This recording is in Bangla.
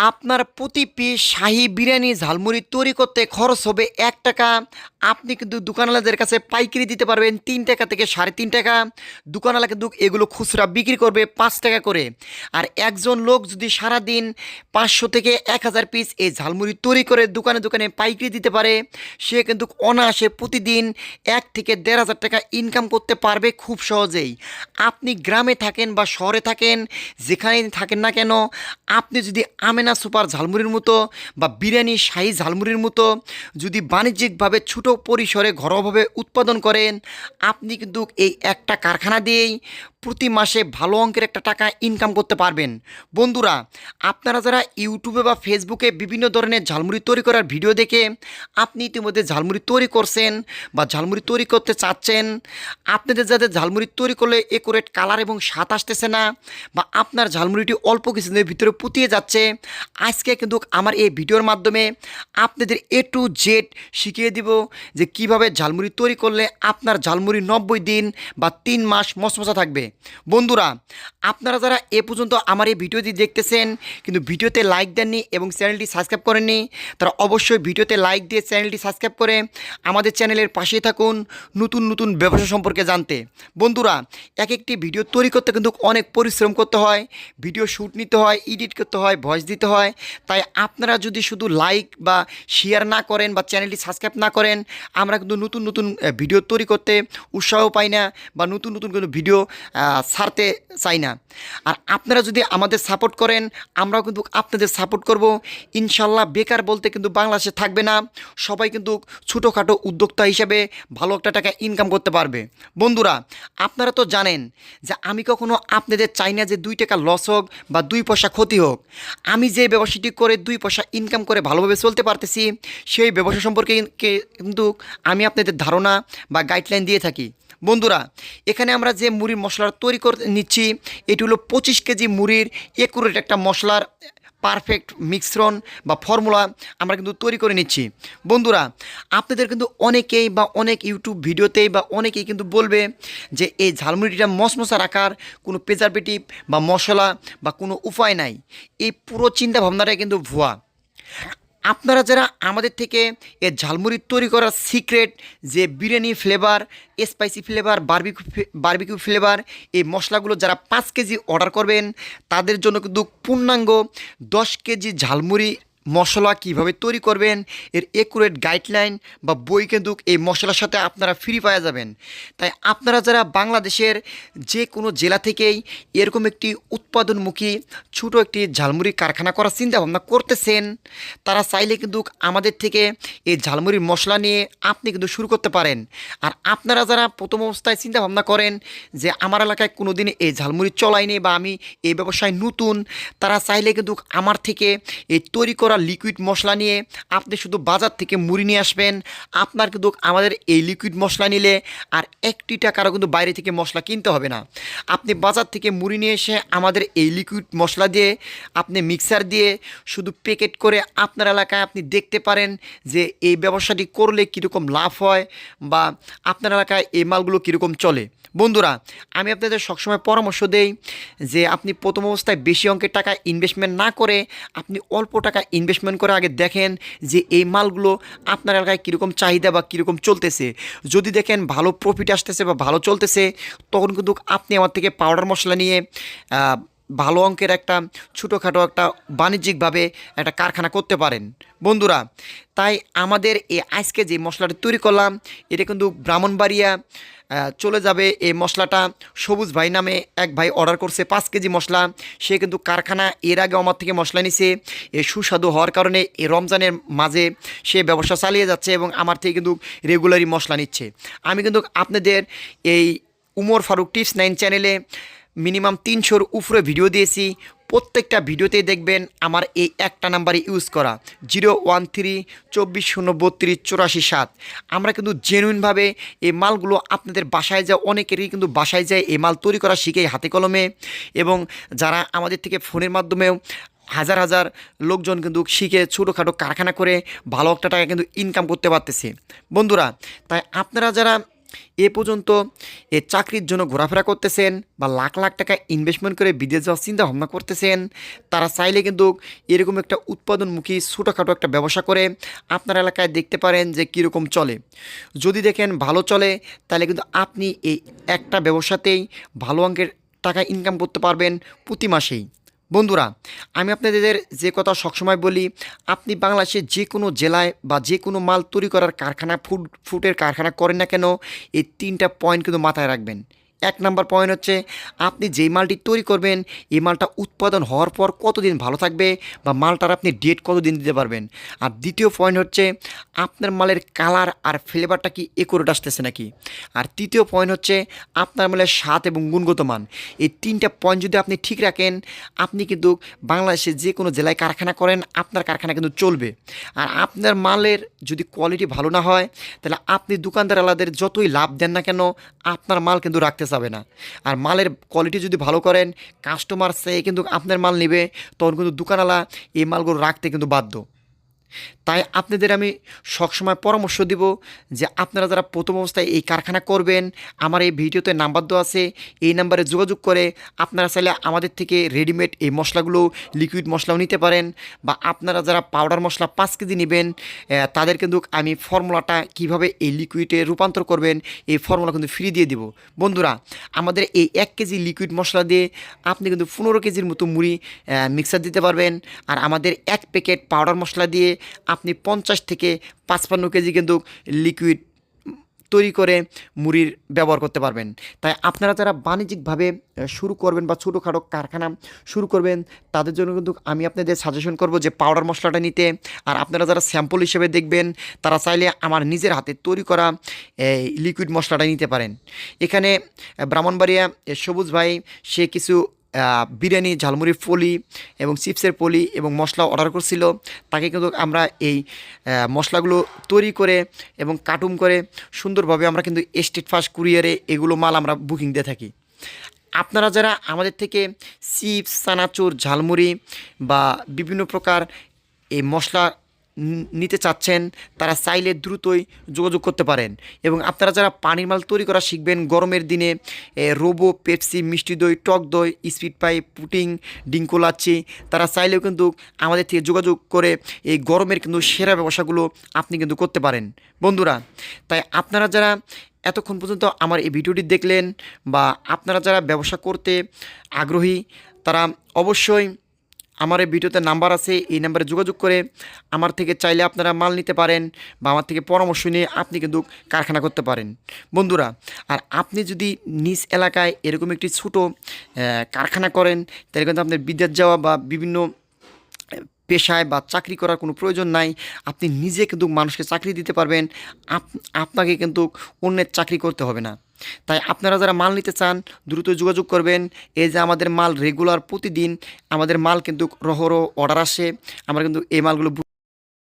আপনার প্রতি পিস শাহী বিরিয়ানি ঝালমুড়ি তৈরি করতে খরচ হবে ১ টাকা। আপনি কিন্তু দোকানওয়ালাদের কাছে পাইকারি দিতে পারবেন ৩ টাকা থেকে ৩.৫ টাকা। দোকানওয়ালা কিন্তু এগুলো খুচরা বিক্রি করবে ৫ টাকা করে। আর একজন লোক যদি সারাদিন ৫০০ থেকে ১,০০০ পিস এই ঝালমুড়ি তৈরি করে দোকানে দোকানে পাইকারি দিতে পারে, সে কিন্তু অনায়াসে প্রতিদিন ১ থেকে ১,৫০০ টাকা ইনকাম করতে পারবে খুব সহজেই। আপনি গ্রামে থাকেন বা শহরে থাকেন, যেখানেই থাকেন না কেন, আপনি যদি আমেনা সুপার ঝালমুড়ির মতো বা বিরিয়ানি শাহী ঝালমুড়ির মতো যদি বাণিজ্যিকভাবে ছোটো পরিসরে ঘরোয়াভাবে উৎপাদন করেন, আপনি কিন্তু এই একটা কারখানা দিয়েই প্রতি মাসে ভালো অঙ্কের একটা টাকা ইনকাম করতে পারবেন। বন্ধুরা, আপনারা যারা ইউটিউবে বা ফেসবুকে বিভিন্ন ধরনের ঝালমুড়ি তৈরি করার ভিডিও দেখে আপনি ইতিমধ্যে ঝালমুড়ি তৈরি করছেন বা ঝালমুড়ি তৈরি করতে চাচ্ছেন, আপনাদের যাদের ঝালমুড়ি তৈরি করলে একুরেট কালার এবং স্বাদ আসতেছে না, বা আপনার ঝালমুড়িটি অল্প কিছুদিনের ভিতরে পুতিয়ে যাচ্ছে, আজকে কিন্তু আমার এই ভিডিওর মাধ্যমে আপনাদের A to Z শিখিয়ে দিব যে কিভাবে ঝালমুড়ি তৈরি করলে আপনার ঝালমুড়ি 90 দিন বা 3 মাস মচমচা থাকবে। বন্ধুরা, আপনারা যারা এ পর্যন্ত আমার এই ভিডিওটি দেখতেছেন কিন্তু ভিডিওতে লাইক দেননি এবং চ্যানেলটি সাবস্ক্রাইব করেননি, তারা অবশ্যই ভিডিওতে লাইক দিয়ে চ্যানেলটি সাবস্ক্রাইব করে আমাদের চ্যানেলের পাশেই থাকুন নতুন নতুন ব্যবসা সম্পর্কে জানতে। বন্ধুরা, এক একটি ভিডিও তৈরি করতে কিন্তু অনেক পরিশ্রম করতে হয়, ভিডিও শ্যুট নিতে হয়, এডিট করতে হয়, ভয়েস দিতে হয়। তাই আপনারা যদি শুধু লাইক বা শেয়ার না করেন বা চ্যানেলটি সাবস্ক্রাইব না করেন, আমরা কিন্তু নতুন নতুন ভিডিও তৈরি করতে উৎসাহ পাই না বা নতুন নতুন কোনো ভিডিও ছাড়তে চাই না। আর আপনারা যদি আমাদের সাপোর্ট করেন, আমরাও কিন্তু আপনাদের সাপোর্ট করব। ইনশাল্লাহ বেকার বলতে কিন্তু বাংলাদেশে থাকবে না, সবাই কিন্তু ছোটোখাটো উদ্যোক্তা হিসাবে ভালো একটা টাকা ইনকাম করতে পারবে। বন্ধুরা, আপনারা তো জানেন যে আমি কখনো আপনাদের চাই না যে 2 টাকা লস হোক বা 2 পয়সা ক্ষতি হোক। আমি যে ব্যবসাটি করে 2 পয়সা ইনকাম করে ভালোভাবে চলতে পারতেছি, সেই ব্যবসা সম্পর্কে কিন্তু আমি আপনাদের ধারণা বা গাইডলাইন দিয়ে থাকি। বন্ধুরা, এখানে আমরা যে মুড়ির মশলাটা তৈরি করে নিচ্ছি, এটি হলো 25 কেজি মুড়ির একুরেট একটা মশলার পারফেক্ট মিশ্রণ বা ফর্মুলা আমরা কিন্তু তৈরি করে নিচ্ছি। বন্ধুরা, আপনাদের কিন্তু অনেকেই বা অনেক ইউটিউব ভিডিওতেই বা অনেকেই কিন্তু বলবে যে এই ঝালমুড়িটা মশমশা রাখার কোনো প্রিজারভেটিভ বা মশলা বা কোনো উপায় নাই। এই পুরো চিন্তা ভাবনাটাই কিন্তু ভুয়া। আপনারা যারা আমাদের থেকে এ ঝালমুড়ি তৈরি করার সিক্রেট যে biryani flavour, spicy flavour, barbecue flavour, এই মশলাগুলো যারা 5 কেজি অর্ডার করবেন, তাদের জন্য কিন্তু পূর্ণাঙ্গ 10 কেজি ঝালমুড়ি মশলা কিভাবে তৈরি করবেন এর একুরেট গাইডলাইন বা বই কিন্তু এই মশলার সাথে আপনারা ফ্রি পাওয়া যাবেন। তাই আপনারা যারা বাংলাদেশের যে কোনো জেলা থেকেই এরকম একটি উৎপাদনমুখী ছোটো একটি ঝালমুড়ি কারখানা করার চিন্তা ভাবনা করতেছেন, তারা চাইলে কিন্তু আমাদের থেকে এই ঝালমুড়ির মশলা নিয়ে আপনি কিন্তু শুরু করতে পারেন। আর আপনারা যারা প্রথম অবস্থায় চিন্তা ভাবনা করেন যে আমার এলাকায় কোনো দিন এই ঝালমুড়ি চলাইনি বা আমি এই ব্যবসায় নতুন, তারা চাইলে কিন্তু আমার থেকে এই তৈরি করা লিকুইড মশলা নিয়ে আপনি শুধু বাজার থেকে মুড়ি নিয়ে আসবেন। আপনার কিন্তু আমাদের এই লিকুইড মশলা নিলে আর 1 টাকারও কিন্তু বাইরে থেকে মশলা কিনতে হবে না। আপনি বাজার থেকে মুড়ি নিয়ে এসে আমাদের এই লিকুইড মশলা দিয়ে আপনি মিক্সার দিয়ে শুধু প্যাকেট করে আপনার এলাকায় আপনি দেখতে পারেন যে এই ব্যবসাটি করলে কীরকম লাভ হয় বা আপনার এলাকায় এই মালগুলো কীরকম চলে। বন্ধুরা, আমি আপনাদের সবসময় পরামর্শ দেই যে আপনি প্রথম অবস্থায় বেশি অঙ্কের টাকা ইনভেস্টমেন্ট না করে আপনি অল্প টাকা ইনভেস্টমেন্ট করে আগে দেখেন যে এই মালগুলো আপনার এলাকায় কীরকম চাহিদা বা কীরকম চলতেছে। যদি দেখেন ভালো প্রফিট আসতেছে বা ভালো চলতেছে, তখন কিন্তু আপনি আমার থেকে পাউডার মশলা নিয়ে ভালো অঙ্কের একটা ছোটোখাটো একটা বাণিজ্যিকভাবে একটা কারখানা করতে পারেন। বন্ধুরা, তাই আমাদের এই আজকে যে মশলাটা তৈরি করলাম, এটা কিন্তু ব্রাহ্মণবাড়িয়া চলে যাবে। এই মশলাটা সবুজ ভাই নামে এক ভাই অর্ডার করছে 5 কেজি মশলা। সে কিন্তু কারখানা এর আগে আমার থেকে মশলা নিছে, এ সুস্বাদু হওয়ার কারণে এই রমজানের মাঝে সে ব্যবসা চালিয়ে যাচ্ছে এবং আমার থেকে কিন্তু রেগুলারই মশলা নিচ্ছে। আমি কিন্তু আপনাদের এই উমর ফারুক টিপস 9 চ্যানেলে মিনিমাম 300-র উপরে ভিডিও দিয়েছি। প্রত্যেকটা ভিডিওতেই দেখবেন আমার এই একটা নাম্বারে ইউজ করা 013-24-032-84-7। আমরা কিন্তু জেনুইনভাবে এই মালগুলো আপনাদের বাসায় যায়, অনেকেরই কিন্তু বাসায় যায় এই মাল তৈরি করা শিখে হাতে কলমে, এবং যারা আমাদের থেকে ফোনের মাধ্যমেও হাজার হাজার লোকজন কিন্তু শিখে ছোটোখাটো কারখানা করে ভালো একটা টাকা কিন্তু ইনকাম করতে পারতেছে। বন্ধুরা, তাই আপনারা যারা এ পর্যন্ত এ চাকরির জন্য ঘোরাফেরা করতেছেন বা লাখ লাখ টাকা ইনভেস্টমেন্ট করে বিদেশ যাওয়ার চিন্তা ভাবনা করতেছেন, তারা চাইলে কিন্তু এরকম একটা উৎপাদনমুখী ছোটোখাটো একটা ব্যবসা করে আপনার এলাকায় দেখতে পারেন যে কীরকম চলে। যদি দেখেন ভালো চলে তাহলে কিন্তু আপনি এই একটা ব্যবসাতেই ভালো অঙ্কের টাকা ইনকাম করতে পারবেন প্রতি মাসেই। বন্ধুরা, আমি আপনাদের যে কথা সবসময় বলি, আপনি বাংলাদেশের যে কোনো জেলায় বা যে কোনো মাল তৈরি করার কারখানা, ফুডের কারখানা করেন না কেন, এই 3টা পয়েন্ট কিন্তু মাথায় রাখবেন। 1 নাম্বার পয়েন্ট হচ্ছে আপনি যেই মালটি তৈরি করবেন এই মালটা উৎপাদন হওয়ার পর কতদিন ভালো থাকবে বা মালটার আপনি ডেট কতদিন দিতে পারবেন। আর দ্বিতীয় পয়েন্ট হচ্ছে আপনার মালের কালার আর ফ্লেভারটা কি একুরেট আসতেছে নাকি। আর তৃতীয় পয়েন্ট হচ্ছে আপনার মালের স্বাদ এবং গুণগত মান। এই 3টা পয়েন্ট যদি আপনি ঠিক রাখেন, আপনি কিন্তু বাংলাদেশে যে কোনো জেলায় কারখানা করেন আপনার কারখানা কিন্তু চলবে। আর আপনার মালের যদি কোয়ালিটি ভালো না হয় তাহলে আপনি দোকানদার আলাদের যতই লাভ দেন না কেন আপনার মাল কিন্তু রাখতে চাবে না। আর মালের কোয়ালিটি যদি ভালো করেন, কাস্টমার সে কিন্তু আপনার মাল নেবে, তখন কিন্তু দোকানওয়ালা এই মালগুলো রাখতে কিন্তু বাধ্য। তাই আপনাদের আমি সবসময় পরামর্শ দিব যে আপনারা যারা প্রথম অবস্থায় এই কারখানা করবেন, আমার এই ভিডিওতে নাম্বার দেওয়া আছে, এই নাম্বারে যোগাযোগ করে আপনারা চাইলে আমাদের থেকে রেডিমেড এই মশলাগুলো, লিকুইড মশলাও নিতে পারেন। বা আপনারা যারা পাউডার মশলা 5 কেজি নেবেন, তাদের কিন্তু আমি ফর্মুলাটা কিভাবে এই লিকুইডে রূপান্তর করবেন এই ফর্মুলা কিন্তু ফ্রি দিয়ে দিব। বন্ধুরা, আমাদের এই 1 কেজি লিকুইড মশলা দিয়ে আপনি কিন্তু 15 কেজির মতো মুড়ি মিক্সার দিতে পারবেন। আর আমাদের 1 প্যাকেট পাউডার মশলা দিয়ে আপনি 50 থেকে 55 কেজি কিন্তু লিকুইড তৈরি করে মুড়ির ব্যবহার করতে পারবেন। তাই আপনারা যারা বাণিজ্যিকভাবে শুরু করবেন বা ছোটোখাটো কারখানা শুরু করবেন, তাদের জন্য কিন্তু আমি আপনাদের সাজেশন করব যে পাউডার মশলাটা নিতে। আর আপনারা যারা স্যাম্পল হিসেবে দেখবেন, তারা চাইলে আমার নিজের হাতে তৈরি করা এই লিকুইড মশলাটা নিতে পারেন। এখানে ব্রাহ্মণবাড়িয়া সবুজ ভাই সে কিছু বিরিয়ানি, ঝালমুড়ির পলি এবং চিপসের পলি এবং মশলা অর্ডার করছিল। তাকে কিন্তু আমরা এই মশলাগুলো তৈরি করে এবং কার্টুন করে সুন্দরভাবে আমরা কিন্তু স্টেট ফাস্ট কুরিয়ারে এগুলো মাল আমরা বুকিং দিয়ে থাকি। আপনারা যারা আমাদের থেকে চিপস, চানাচুর, ঝালমুড়ি বা বিভিন্ন প্রকার এই মশলা নিতে চাচ্ছেন, তারা চাইলে দ্রুতই যোগাযোগ করতে পারেন। এবং আপনারা যারা পানির মাল তৈরি করা শিখবেন গরমের দিনে, রোবো, পেপসি, মিষ্টি দই, টক দই, স্পিড পাই, পুটিং, ডিঙ্কো লাচ্ছি, তারা চাইলেও কিন্তু আমাদের থেকে যোগাযোগ করে এই গরমের কিন্তু সেরা ব্যবসাগুলো আপনি কিন্তু করতে পারেন। বন্ধুরা, তাই আপনারা যারা এতক্ষণ পর্যন্ত আমার এই ভিডিওটি দেখলেন বা আপনারা যারা ব্যবসা করতে আগ্রহী, তারা অবশ্যই আমার এই ভিডিওতে নাম্বার আছে, এই নাম্বারে যোগাযোগ করে আমার থেকে চাইলে আপনারা মাল নিতে পারেন বা আমার থেকে পরামর্শ নিয়ে আপনি কিন্তু কারখানা করতে পারেন। বন্ধুরা, আর আপনি যদি নিজ এলাকায় এরকম একটি ছোট কারখানা করেন, তাহলে কিন্তু আপনার বিদেশ যাওয়া বা বিভিন্ন পেশায় বা চাকরি করার কোনো প্রয়োজন নাই। আপনি নিজে কিন্তু মানুষকে চাকরি দিতে পারবেন, আপনাকে কিন্তু অন্যের চাকরি করতে হবে না। তাই আপনারা যারা মাল নিতে চান দ্রুত যোগাযোগ করবেন। এই যে আমাদের মাল রেগুলার প্রতিদিন আমাদের মাল কিন্তু রহরহ অর্ডার আসে, আমরা কিন্তু এই মালগুলো